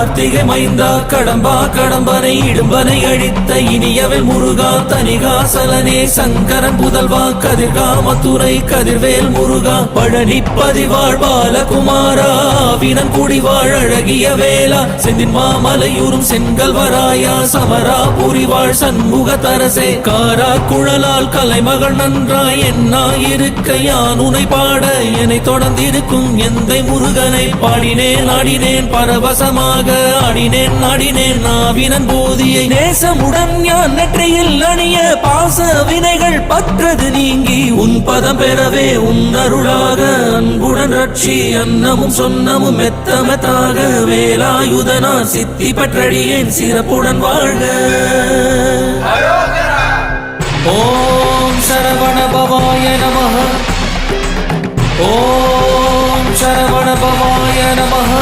கார்த்திகை மைந்தா கடம்பா கடம்பனை இடும்பனை அழித்த இனியவள் முருகா தனிகாசலனே சங்கரன் புதல்வா கதிர்காமத்துறை கதிர்வேல் முருகா பழனி பதிவாழ் பாலகுமாரா வினன் குடிவாழ் அழகிய வேளா செந்தின் மாமலையூரும் செங்கல்வராயா சமரா புரிவாழ் சண்முக தரசே காரா குழலால் கலைமகள் நன்றாய் என்னாயிருக்க யான் உனை பாட என்னை தொடர்ந்திருக்கும் எந்தை முருகனை பாடினேன் ஆடினேன் பரவசமாக ஆடினேன் ஆடினேன் நாவினன் போதியை நேசமுடன் யான் நெற்றியில் அணிய பாச வினைகள் பற்றது நீங்கி உன் பதம் பெறவே உன் அருளாக அன்புடன் ரட்சி அன்னமும் சொன்னமும் மெத்தமெத்தாக வேலாயுதனா சித்தி பற்றடியேன் சிறப்புடன் வாழ்க. ஓம் சரவண பவாய நமः. ஓம் சரவண பவாய நமः.